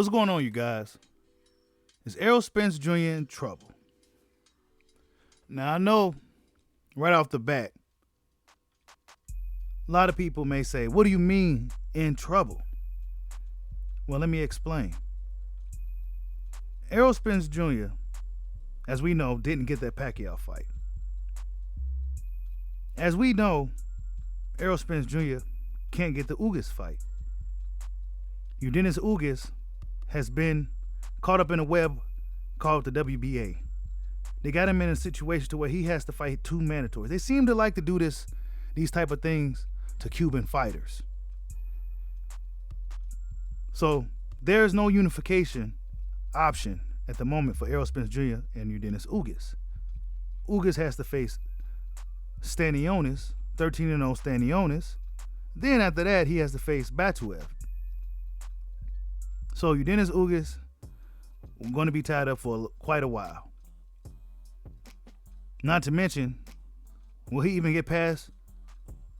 What's going on, you guys? Is Errol Spence Jr. in trouble? Now, I know right off the bat, a lot of people may say, what do you mean in trouble? Well, let me explain. Errol Spence Jr., as we know, didn't get that Pacquiao fight. As we know, Errol Spence Jr. can't get the Ugas fight. Ugas has been caught up in a web called the WBA. They got him in a situation to where he has to fight two mandatories. They seem to like to do these type of things to Cuban fighters. So there's no unification option at the moment for Errol Spence Jr. and Ugas. Ugas has to face Stanionis, 13-0 Stanionis. Then after that, he has to face Batuev. So Ugas going to be tied up for quite a while. Not to mention, will he even get past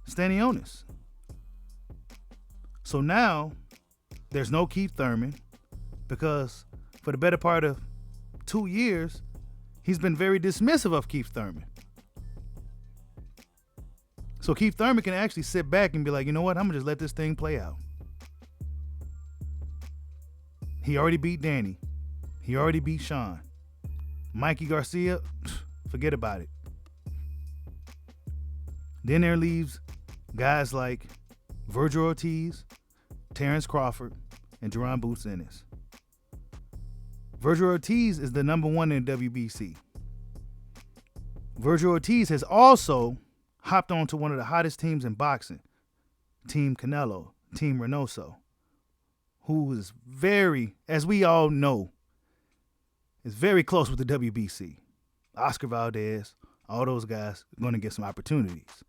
Stanionis? So now, there's no Keith Thurman because for the better part of 2 years, he's been very dismissive of Keith Thurman. So Keith Thurman can actually sit back and be like, you know what, I'm going to just let this thing play out. He already beat Danny. He already beat Sean. Mikey Garcia, forget about it. Then there leaves guys like Virgil Ortiz, Terrence Crawford, and Duran Boots Ennis. Virgil Ortiz is the number one in WBC. Virgil Ortiz has also hopped on to one of the hottest teams in boxing, Team Canelo, Team Reynoso, who is very, as we all know, is very close with the WBC. Oscar Valdez, all those guys are going to get some opportunities.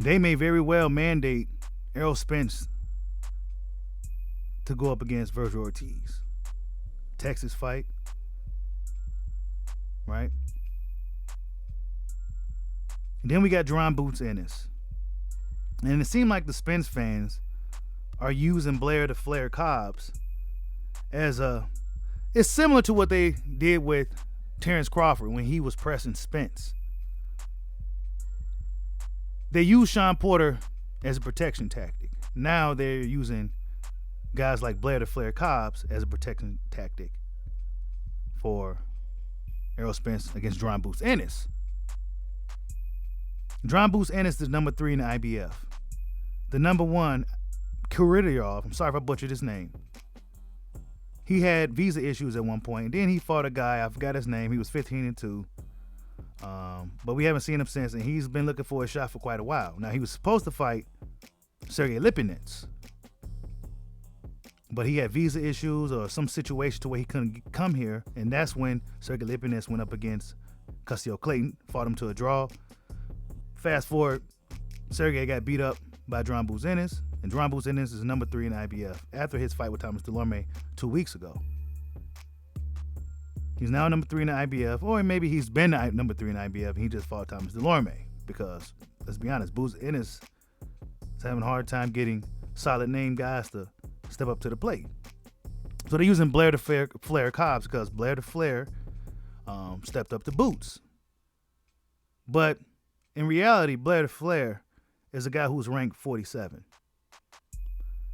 They may very well mandate Errol Spence to go up against Virgil Ortiz. Texas fight, right? And then we got Duran Boots Ennis. And it seemed like the Spence fans are using Blair the Flair Cobbs as it's similar to what they did with Terrence Crawford when he was pressing Spence. They used Sean Porter as a protection tactic. Now they're using guys like Blair the Flair Cobbs as a protection tactic for Errol Spence against Duran Boots Ennis. Duran Boots Ennis is number 3 in the IBF. The number 1, Kuridyov, I'm sorry if I butchered his name. He had visa issues at one point. Then he fought a guy, I forgot his name. He was 15-2. But we haven't seen him since, and he's been looking for a shot for quite a while. Now, he was supposed to fight Sergey Lipinets, but he had visa issues or some situation to where he couldn't come here, and that's when Sergey Lipinets went up against Castillo Clayton, fought him to a draw. Fast forward, Sergey got beat up by Duran Boots Ennis, and Duran Boots Ennis is number 3 in the IBF after his fight with Thomas Delorme 2 weeks ago. He's now number 3 in the IBF, or maybe he's been number 3 in the IBF and he just fought Thomas Delorme because, let's be honest, Boots Ennis is having a hard time getting solid name guys to step up to the plate. So they're using Blair the Flair Cobbs because Blair the Flair stepped up to Boots. But in reality, Blair the Flair is a guy who's ranked 47.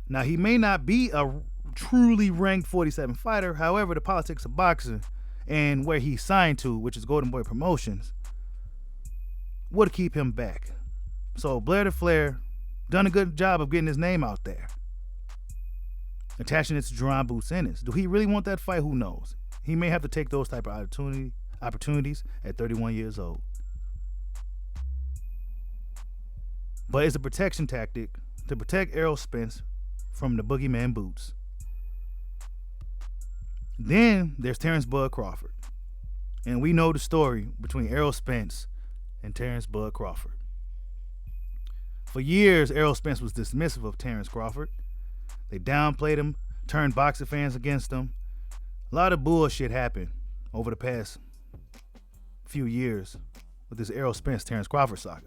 Now, he may not be a truly ranked 47 fighter. However, the politics of boxing and where he's signed to, which is Golden Boy Promotions, would keep him back. So Blair the Flair done a good job of getting his name out there. Attaching it to Duran Boots Ennis. Do he really want that fight? Who knows? He may have to take those type of opportunities at 31 years old. But it's a protection tactic to protect Errol Spence from the boogeyman Boots. Then there's Terrence Bud Crawford. And we know the story between Errol Spence and Terrence Bud Crawford. For years, Errol Spence was dismissive of Terrence Crawford. They downplayed him, turned boxing fans against him. A lot of bullshit happened over the past few years with this Errol Spence, Terrence Crawford saga.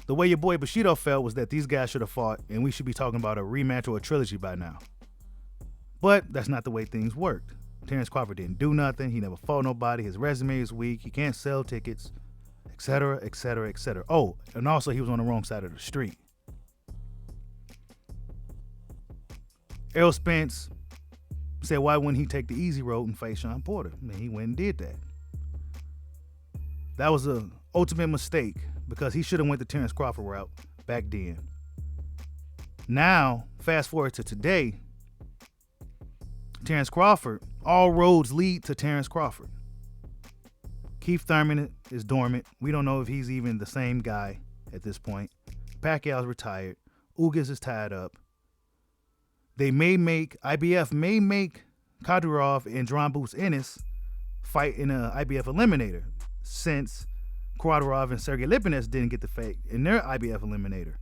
The way your boy Bushido felt was that these guys should have fought, and we should be talking about a rematch or a trilogy by now. But that's not the way things worked. Terrence Crawford didn't do nothing. He never fought nobody. His resume is weak. He can't sell tickets, etc., etc., etc. Oh, and also he was on the wrong side of the street. Errol Spence said, why wouldn't he take the easy road and fight Sean Porter? And he went and did that. That was an ultimate mistake because he should have went the Terrence Crawford route back then. Now, fast forward to today, Terrence Crawford, all roads lead to Terrence Crawford. Keith Thurman is dormant. We don't know if he's even the same guy at this point. Pacquiao's retired. Ugas is tied up. IBF may make Kadyrov and John Boots Ennis fight in an IBF eliminator since Kadyrov and Sergey Lipinets didn't get the fight in their IBF eliminator.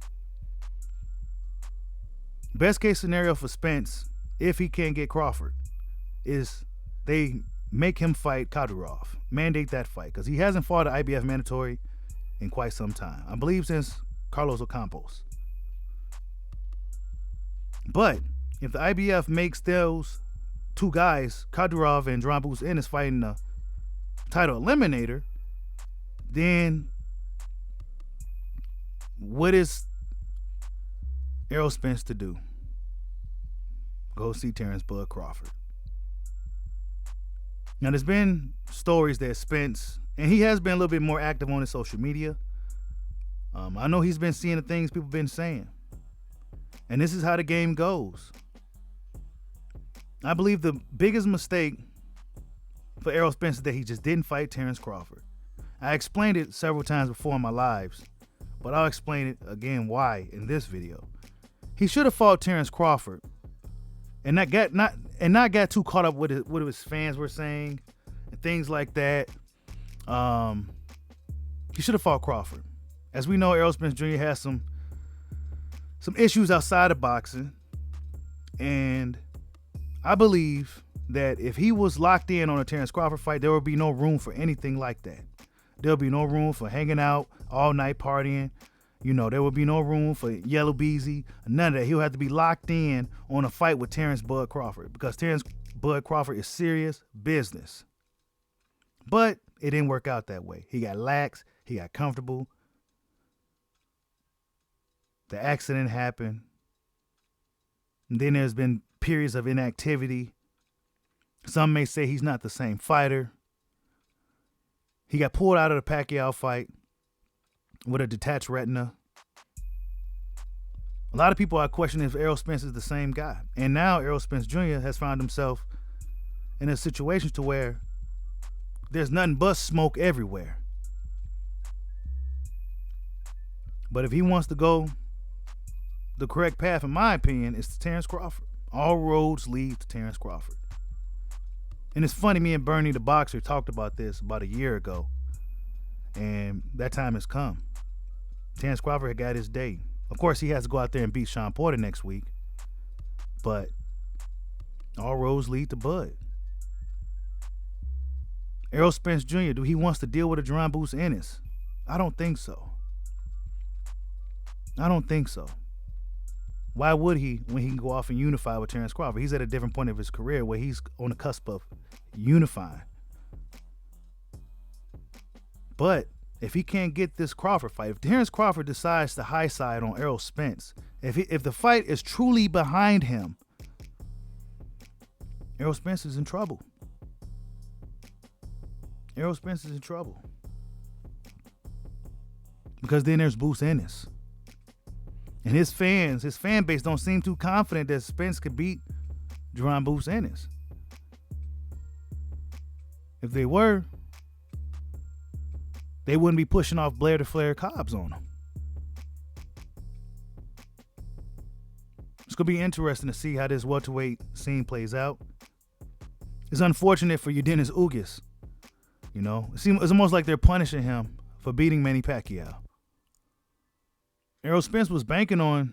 Best case scenario for Spence, if he can't get Crawford, is they make him fight Kadyrov. Mandate that fight because he hasn't fought an IBF mandatory in quite some time. I believe since Carlos Ocampos. But if the IBF makes those two guys, Kadyrov and John Boots Ennis, fighting the title eliminator, then what is Errol Spence to do? Go see Terrence Bud Crawford. Now, there's been stories that Spence, and he has been a little bit more active on his social media. I know he's been seeing the things people have been saying. And this is how the game goes. I believe the biggest mistake for Errol Spence is that he just didn't fight Terrence Crawford. I explained it several times before in my lives, but I'll explain it again why in this video. He should have fought Terrence Crawford and not got too caught up with what his fans were saying and things like that. He should have fought Crawford. As we know, Errol Spence Jr. has some issues outside of boxing, and I believe that if he was locked in on a Terrence Crawford fight, there would be no room for anything like that. There'll be no room for hanging out all night partying. You know, there would be no room for Yellow Beezy, none of that. He'll have to be locked in on a fight with Terrence Bud Crawford because Terrence Bud Crawford is serious business. But it didn't work out that way. He got lax. He got comfortable. The accident happened. And then there's been periods of inactivity. Some may say he's not the same fighter. He got pulled out of the Pacquiao fight with a detached retina. A lot of people are questioning if Errol Spence is the same guy. And now Errol Spence Jr. has found himself in a situation to where there's nothing but smoke everywhere. But if he wants to go the correct path, in my opinion, is to Terrence Crawford. All roads lead to Terrence Crawford. And it's funny, me and Bernie the boxer talked about this about a year ago. And that time has come. Terrence Crawford had got his day. Of course, he has to go out there and beat Sean Porter next week. But all roads lead to Bud. Errol Spence Jr., do he wants to deal with a John Boots Ennis? I don't think so. I don't think so. Why would he when he can go off and unify with Terrence Crawford? He's at a different point of his career where he's on the cusp of unifying. But if he can't get this Crawford fight, if Terrence Crawford decides to high side on Errol Spence, if the fight is truly behind him, Errol Spence is in trouble. Errol Spence is in trouble. Because then there's Boots Ennis. And his fan base don't seem too confident that Spence could beat John Boots Ennis. If they were, they wouldn't be pushing off Blair to Flair Cobbs on him. It's going to be interesting to see how this welterweight scene plays out. It's unfortunate for Dennis Ugas. You know, it's almost like they're punishing him for beating Manny Pacquiao. Errol Spence was banking on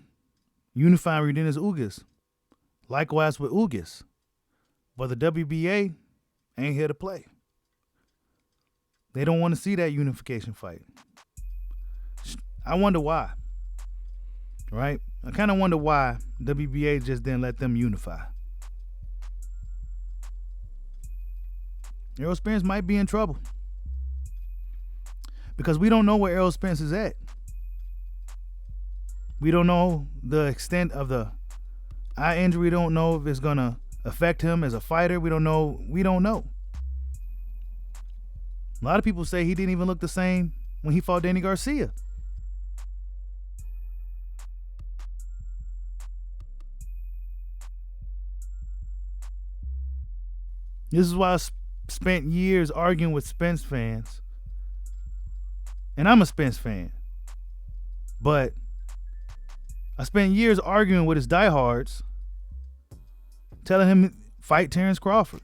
unifying Dennis Ugas. Likewise with Ugas. But the WBA ain't here to play. They don't want to see that unification fight. I wonder why. Right? I kind of wonder why WBA just didn't let them unify. Errol Spence might be in trouble because we don't know where Errol Spence is at. We don't know the extent of the eye injury. We don't know if it's gonna affect him as a fighter. We don't know. A lot of people say he didn't even look the same when he fought Danny Garcia. This is why I spent years arguing with Spence fans. And I'm a Spence fan. But I spent years arguing with his diehards, telling him fight Terrence Crawford.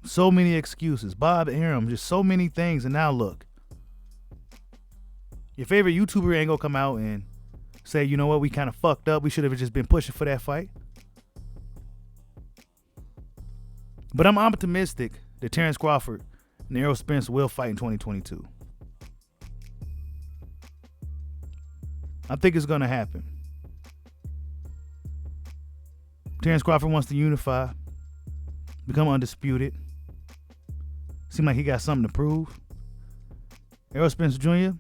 So many excuses. Bob Arum, just so many things. And now look. Your favorite YouTuber ain't gonna come out and say, you know what, we kind of fucked up. We should have just been pushing for that fight. But I'm optimistic that Terrence Crawford and Errol Spence will fight in 2022. I think it's going to happen. Terrence Crawford wants to unify, become undisputed. Seems like he got something to prove. Errol Spence Jr.,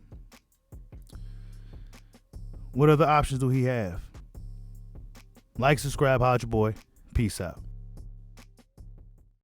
what other options do he have? Like, subscribe, holla at your boy. Peace out.